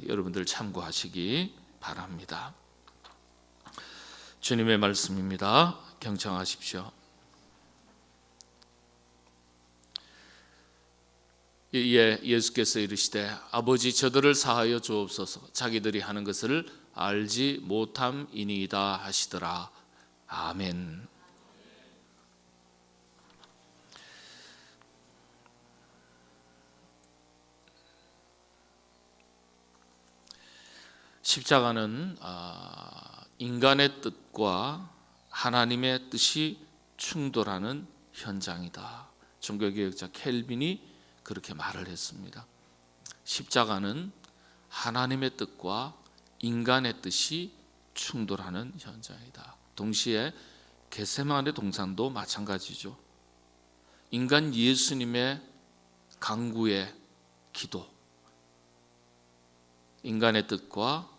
여러분들 참고하시기 바랍니다. 주님의 말씀입니다. 경청하십시오. 이에 예수께서 이르시되 아버지 저들을 사하여 주옵소서 자기들이 하는 것을 알지 못함이니이다 하시더라. 아멘. 십자가는 인간의 뜻과 하나님의 뜻이 충돌하는 현장이다. 종교개혁자 켈빈이 그렇게 말을 했습니다. 십자가는 하나님의 뜻과 인간의 뜻이 충돌하는 현장이다. 동시에 겟세마네 동산도 마찬가지죠. 인간 예수님의 간구의 기도, 인간의 뜻과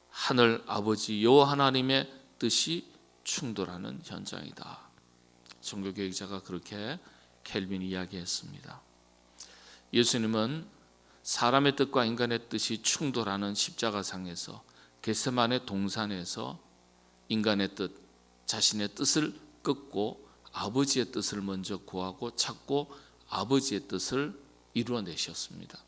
하늘 아버지 여호와 하나님의 뜻이 충돌하는 현장이다. 종교개혁자가 그렇게 켈빈이 이야기했습니다. 예수님은 사람의 뜻과 인간의 뜻이 충돌하는 십자가상에서 겟세마네 동산에서 인간의 뜻, 자신의 뜻을 끊고 아버지의 뜻을 먼저 구하고 찾고 아버지의 뜻을 이루어내셨습니다.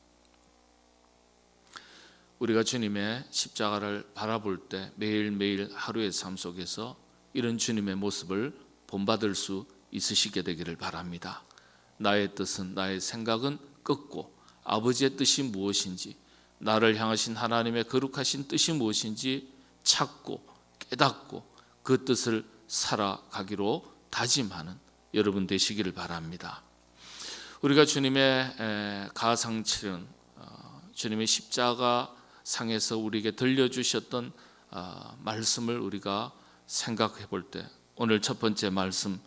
우리가 주님의 십자가를 바라볼 때 매일매일 하루의 삶 속에서 이런 주님의 모습을 본받을 수 있으시게 되기를 바랍니다. 나의 뜻은, 나의 생각은 끊고 아버지의 뜻이 무엇인지, 나를 향하신 하나님의 거룩하신 뜻이 무엇인지 찾고 깨닫고 그 뜻을 살아가기로 다짐하는 여러분 되시기를 바랍니다. 우리가 주님의 가상치른 주님의 십자가 상에서 우리에게 들려주셨던 말씀을 우리가 생각해 볼 때 오늘 첫 번째 말씀,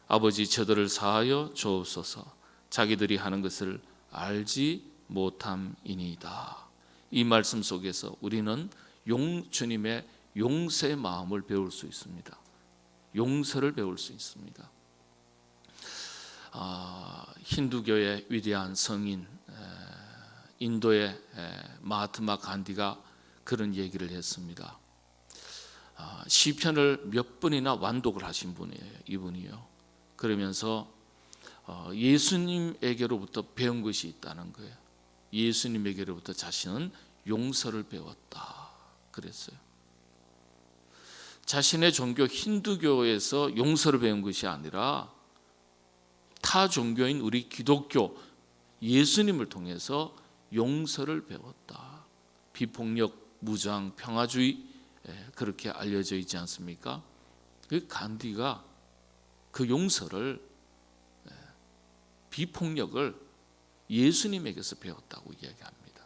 아버지 저들을 사하여 주옵소서 자기들이 하는 것을 알지 못함이니이다. 이 말씀 속에서 우리는 주님의 용서의 마음을 배울 수 있습니다. 용서를 배울 수 있습니다. 힌두교의 위대한 성인 인도의 마하트마 간디가 그런 얘기를 했습니다. 시편을 몇 번이나 완독을 하신 분이에요. 이분이요. 그러면서 예수님에게로부터 배운 것이 있다는 거예요. 예수님에게로부터 자신은 용서를 배웠다 그랬어요. 자신의 종교 힌두교에서 용서를 배운 것이 아니라 타 종교인 우리 기독교 예수님을 통해서 용서를 배웠다. 비폭력, 무장, 평화주의 그렇게 알려져 있지 않습니까? 그 간디가 그 용서를, 비폭력을 예수님에게서 배웠다고 이야기합니다.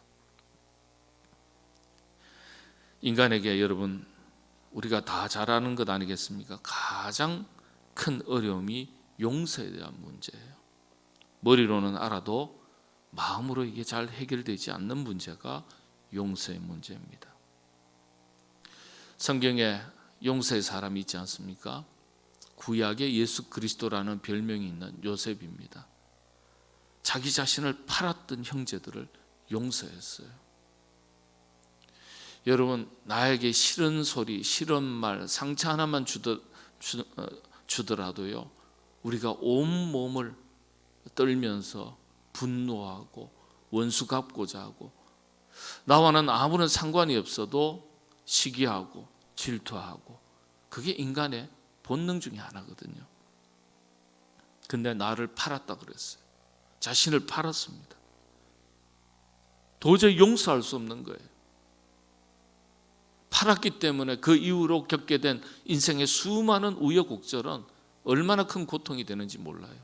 인간에게 여러분 우리가 다 잘 아는 것 아니겠습니까? 가장 큰 어려움이 용서에 대한 문제예요. 머리로는 알아도 마음으로 이게 잘 해결되지 않는 문제가 용서의 문제입니다. 성경에 용서의 사람이 있지 않습니까? 구약에 예수 그리스도라는 별명이 있는 요셉입니다. 자기 자신을 팔았던 형제들을 용서했어요. 여러분, 나에게 싫은 소리, 싫은 말, 상처 하나만 주더라도요, 우리가 온몸을 떨면서 분노하고 원수 갚고자 하고, 나와는 아무런 상관이 없어도 시기하고 질투하고, 그게 인간의 본능 중에 하나거든요. 근데 나를 팔았다 그랬어요. 자신을 팔았습니다. 도저히 용서할 수 없는 거예요. 팔았기 때문에 그 이후로 겪게 된 인생의 수많은 우여곡절은 얼마나 큰 고통이 되는지 몰라요.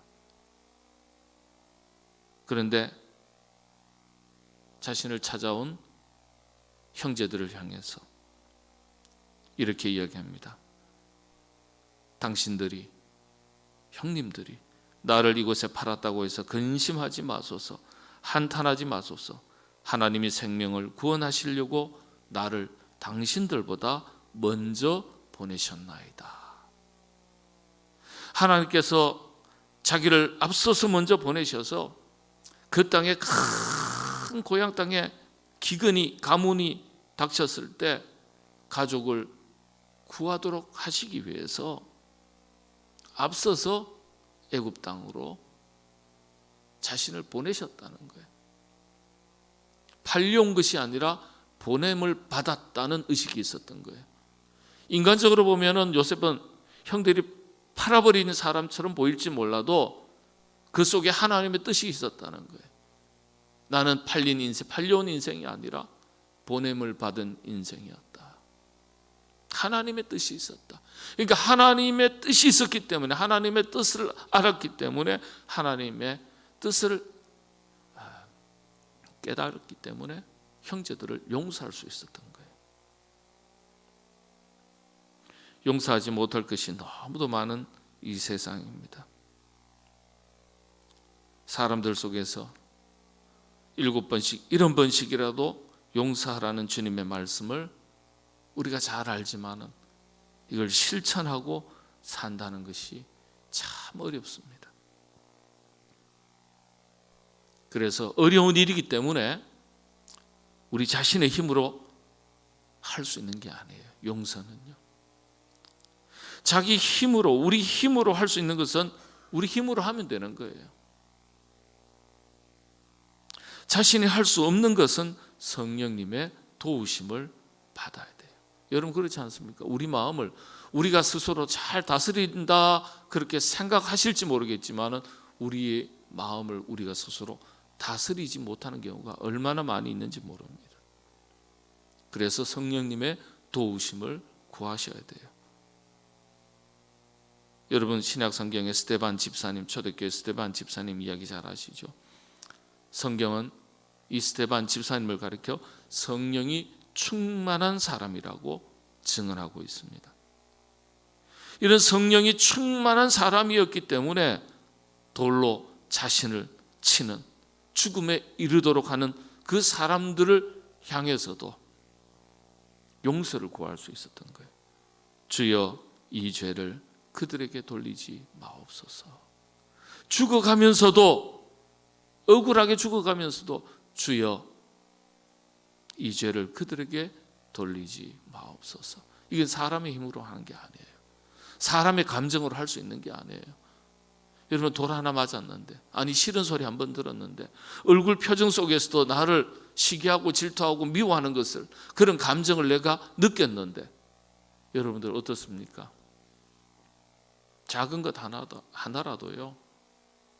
그런데 자신을 찾아온 형제들을 향해서 이렇게 이야기합니다. 당신들이, 형님들이 나를 이곳에 팔았다고 해서 근심하지 마소서, 한탄하지 마소서. 하나님이 생명을 구원하시려고 나를 당신들보다 먼저 보내셨나이다. 하나님께서 자기를 앞서서 먼저 보내셔서 그 땅에, 큰 고향 땅에 기근이 가뭄이 닥쳤을 때 가족을 구하도록 하시기 위해서 앞서서 애굽 땅으로 자신을 보내셨다는 거예요. 팔려온 것이 아니라 보냄을 받았다는 의식이 있었던 거예요. 인간적으로 보면은 요셉은 형들이 팔아버리는 사람처럼 보일지 몰라도 그 속에 하나님의 뜻이 있었다는 거예요. 나는 팔린 인생, 팔려온 인생이 아니라 보냄을 받은 인생이었다. 하나님의 뜻이 있었다. 그러니까 하나님의 뜻이 있었기 때문에, 하나님의 뜻을 알았기 때문에, 하나님의 뜻을 깨달았기 때문에 형제들을 용서할 수 있었던 거예요. 용서하지 못할 것이 너무도 많은 이 세상입니다. 사람들 속에서 7번씩, 70번씩이라도 용서하라는 주님의 말씀을 우리가 잘 알지만은 이걸 실천하고 산다는 것이 참 어렵습니다. 그래서 어려운 일이기 때문에 우리 자신의 힘으로 할 수 있는 게 아니에요. 용서는요. 자기 힘으로, 우리 힘으로 할 수 있는 것은 우리 힘으로 하면 되는 거예요. 자신이 할 수 없는 것은 성령님의 도우심을 받아야 돼요. 여러분 그렇지 않습니까? 우리 마음을 우리가 스스로 잘 다스린다 그렇게 생각하실지 모르겠지만 우리의 마음을 우리가 스스로 다스리지 못하는 경우가 얼마나 많이 있는지 모릅니다. 그래서 성령님의 도우심을 구하셔야 돼요. 여러분 신약 성경의 스데반 집사님, 초대교회 스데반 집사님 이야기 잘 아시죠? 성경은 이 스데반 집사님을 가리켜 성령이 충만한 사람이라고 증언하고 있습니다. 이런 성령이 충만한 사람이었기 때문에 돌로 자신을 치는, 죽음에 이르도록 하는 그 사람들을 향해서도 용서를 구할 수 있었던 거예요. 주여 이 죄를 그들에게 돌리지 마옵소서. 죽어가면서도, 억울하게 죽어가면서도 주여 이 죄를 그들에게 돌리지 마옵소서. 이게 사람의 힘으로 하는 게 아니에요. 사람의 감정으로 할 수 있는 게 아니에요. 여러분 돌 하나 맞았는데, 아니 싫은 소리 한 번 들었는데 얼굴 표정 속에서도 나를 시기하고 질투하고 미워하는 것을, 그런 감정을 내가 느꼈는데 여러분들 어떻습니까? 작은 것 하나라도요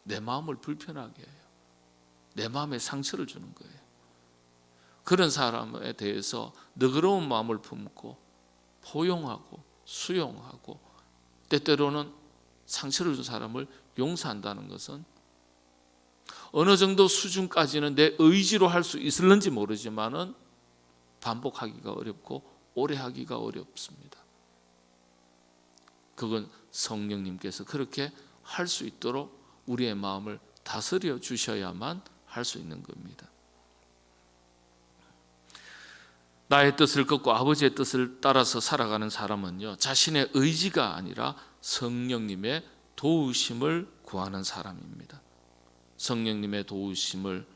내 마음을 불편하게 해요. 내 마음에 상처를 주는 거예요. 그런 사람에 대해서 너그러운 마음을 품고 포용하고 수용하고 때때로는 상처를 준 사람을 용서한다는 것은 어느 정도 수준까지는 내 의지로 할 수 있을는지 모르지만은 반복하기가 어렵고 오래 하기가 어렵습니다. 그건 성령님께서 그렇게 할 수 있도록 우리의 마음을 다스려 주셔야만 할 수 있는 겁니다. 나의 뜻을 걷고 아버지의 뜻을 따라서 살아가는 사람은요, 자신의 의지가 아니라 성령님의 도우심을 구하는 사람입니다. 성령님의 도우심을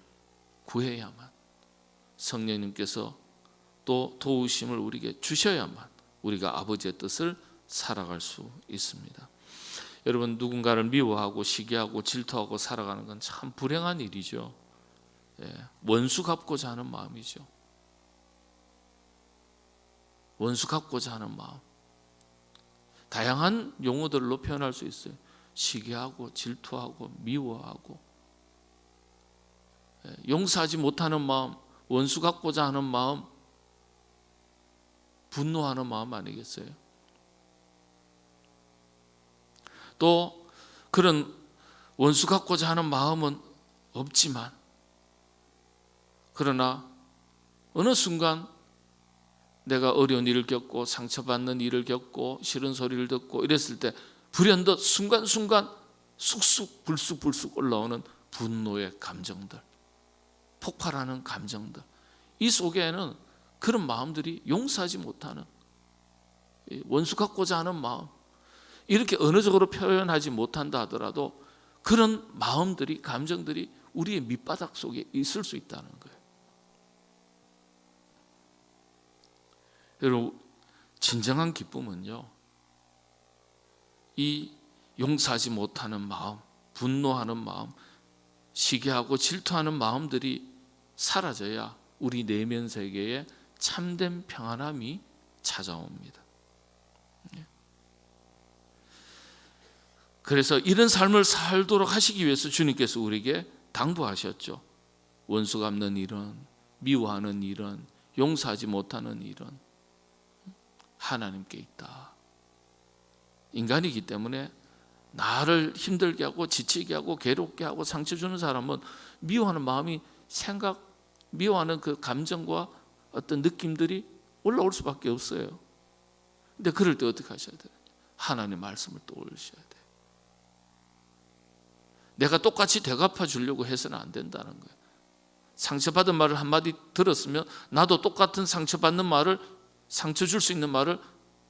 구해야만, 성령님께서 또 도우심을 우리에게 주셔야만 우리가 아버지의 뜻을 살아갈 수 있습니다. 여러분 누군가를 미워하고 시기하고 질투하고 살아가는 건 참 불행한 일이죠. 원수 갚고자 하는 마음이죠. 원수 갚고자 하는 마음, 다양한 용어들로 표현할 수 있어요. 시기하고 질투하고 미워하고 용서하지 못하는 마음, 원수 갚고자 하는 마음, 분노하는 마음 아니겠어요? 또 그런 원수 갚고자 하는 마음은 없지만, 그러나 어느 순간 내가 어려운 일을 겪고 상처받는 일을 겪고 싫은 소리를 듣고 이랬을 때 불현듯 순간순간 쑥쑥 불쑥불쑥 올라오는 분노의 감정들, 폭발하는 감정들, 이 속에는 그런 마음들이 용서하지 못하는, 원수 갚고자 하는 마음, 이렇게 언어적으로 표현하지 못한다 하더라도 그런 마음들이, 감정들이 우리의 밑바닥 속에 있을 수 있다는 거예요. 여러분, 진정한 기쁨은요, 이 용서하지 못하는 마음, 분노하는 마음, 시기하고 질투하는 마음들이 사라져야 우리 내면 세계에 참된 평안함이 찾아옵니다. 그래서 이런 삶을 살도록 하시기 위해서 주님께서 우리에게 당부하셨죠. 원수 갚는 일은, 미워하는 일은, 용서하지 못하는 일은 하나님께 있다. 인간이기 때문에 나를 힘들게 하고 지치게 하고 괴롭게 하고 상처 주는 사람은 미워하는 마음이 미워하는 그 감정과 어떤 느낌들이 올라올 수밖에 없어요. 근데 그럴 때 어떻게 하셔야 돼요? 하나님의 말씀을 떠올리셔야 돼요. 내가 똑같이 되갚아 주려고 해서는 안 된다는 거예요. 상처받은 말을 한마디 들었으면 나도 똑같은 상처받는 말을, 상처 줄 수 있는 말을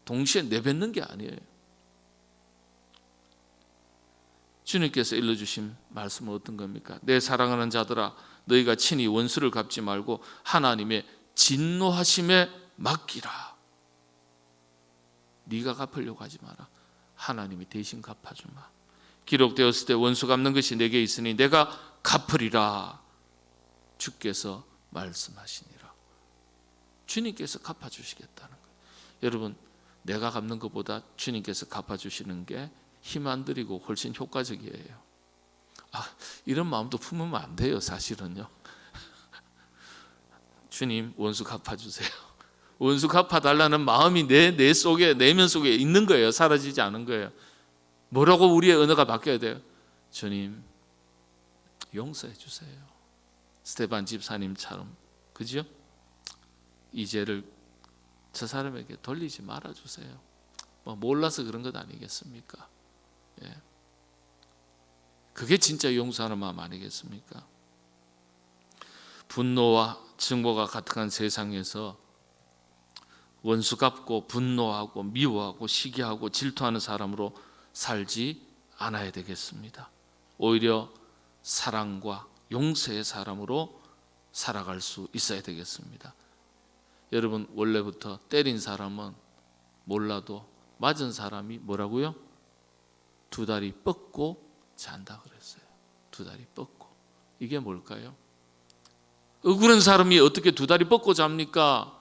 동시에 내뱉는 게 아니에요. 주님께서 일러주신 말씀은 어떤 겁니까? 내 사랑하는 자들아, 너희가 친히 원수를 갚지 말고 하나님의 진노하심에 맡기라. 네가 갚으려고 하지 마라. 하나님이 대신 갚아주마. 기록되었을 때 원수 갚는 것이 내게 있으니 내가 갚으리라. 주께서 말씀하시니라. 주님께서 갚아주시겠다는 거예요. 여러분, 내가 갚는 것보다 주님께서 갚아주시는 게 힘 안 들이고 훨씬 효과적이에요. 이런 마음도 품으면 안 돼요. 사실은요. 주님, 원수 갚아주세요. 원수 갚아달라는 마음이 내 속에, 내면 속에 있는 거예요. 사라지지 않은 거예요. 뭐라고 우리의 언어가 바뀌어야 돼요? 주님, 용서해 주세요. 스테반 집사님처럼, 그죠? 이 죄를 저 사람에게 돌리지 말아 주세요. 몰라서 그런 것 아니겠습니까? 예. 그게 진짜 용서하는 마음 아니겠습니까? 분노와 증오가 가득한 세상에서 원수 갚고 분노하고 미워하고 시기하고 질투하는 사람으로 살지 않아야 되겠습니다. 오히려 사랑과 용서의 사람으로 살아갈 수 있어야 되겠습니다. 여러분, 원래부터 때린 사람은 몰라도 맞은 사람이 뭐라고요? 두 다리 뻗고 잔다 그랬어요. 두 다리 뻗고. 이게 뭘까요? 억울한 사람이 어떻게 두 다리 뻗고 잡니까?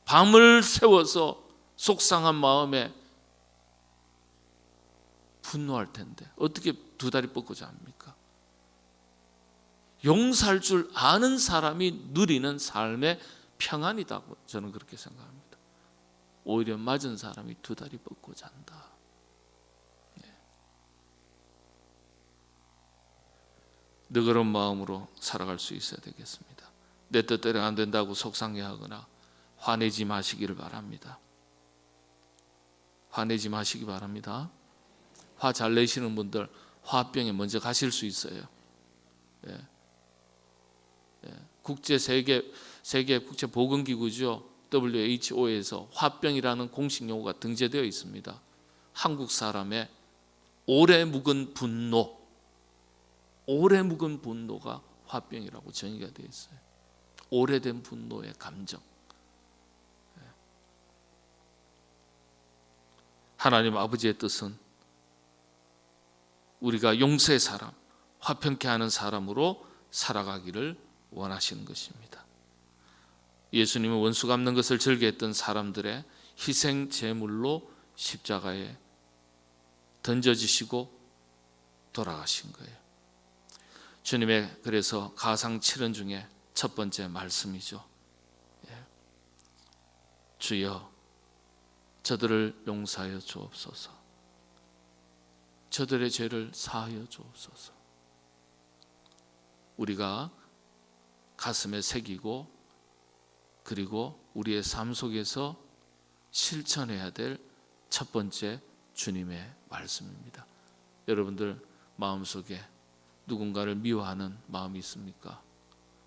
밤을 새워서 속상한 마음에 분노할 텐데 어떻게 두 다리 뻗고 잡니까? 용서할 줄 아는 사람이 누리는 삶의 평안이다고 저는 그렇게 생각합니다. 오히려 맞은 사람이 두 다리 뻗고 잔다. 너그러운 마음으로 살아갈 수 있어야 되겠습니다. 내 뜻대로 안 된다고 속상해하거나 화내지 마시기를 바랍니다. 화내지 마시기 바랍니다. 화 잘 내시는 분들 화병에 먼저 가실 수 있어요. 세계 국제 보건기구죠. WHO에서 화병이라는 공식 용어가 등재되어 있습니다. 한국 사람의 오래 묵은 분노가 화병이라고 정의가 되어 있어요. 오래된 분노의 감정. 하나님 아버지의 뜻은 우리가 용서의 사람, 화평케 하는 사람으로 살아가기를 원하시는 것입니다. 예수님은 원수 갚는 것을 즐겨했던 사람들의 희생 제물로 십자가에 던져지시고 돌아가신 거예요. 주님의 그래서 가상 7언 중에 첫 번째 말씀이죠. 주여 저들을 용서하여 주옵소서. 저들의 죄를 사하여 주옵소서. 우리가 가슴에 새기고 그리고 우리의 삶 속에서 실천해야 될 첫 번째 주님의 말씀입니다. 여러분들 마음속에 누군가를 미워하는 마음이 있습니까?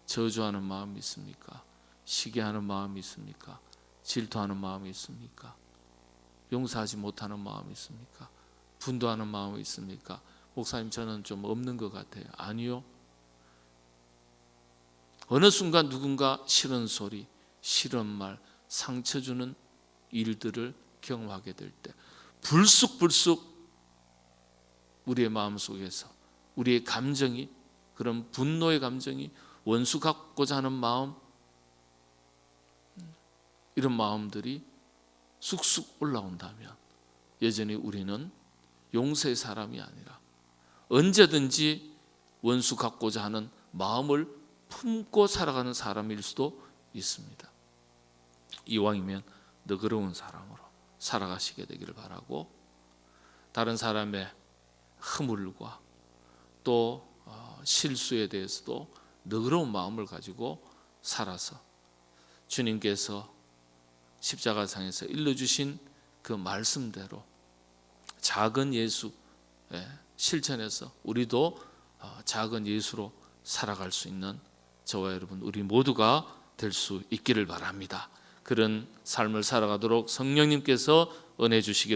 저주하는 마음이 있습니까? 시기하는 마음이 있습니까? 질투하는 마음이 있습니까? 용서하지 못하는 마음이 있습니까? 분노하는 마음이 있습니까? 목사님, 저는 좀 없는 것 같아요. 아니요. 어느 순간 누군가 싫은 소리, 싫은 말, 상처 주는 일들을 경험하게 될 때 불쑥불쑥 우리의 마음속에서 우리의 감정이, 그런 분노의 감정이, 원수 갚고자 하는 마음, 이런 마음들이 쑥쑥 올라온다면 여전히 우리는 용서의 사람이 아니라 언제든지 원수 갚고자 하는 마음을 품고 살아가는 사람일 수도 있습니다. 이왕이면 너그러운 사람으로 살아가시게 되기를 바라고, 다른 사람의 허물과 또 실수에 대해서도 너그러운 마음을 가지고 살아서 주님께서 십자가상에서 일러주신 그 말씀대로 작은 예수 실천해서 우리도 작은 예수로 살아갈 수 있는 저와 여러분 우리 모두가 될 수 있기를 바랍니다. 그런 삶을 살아가도록 성령님께서 은혜 주시기를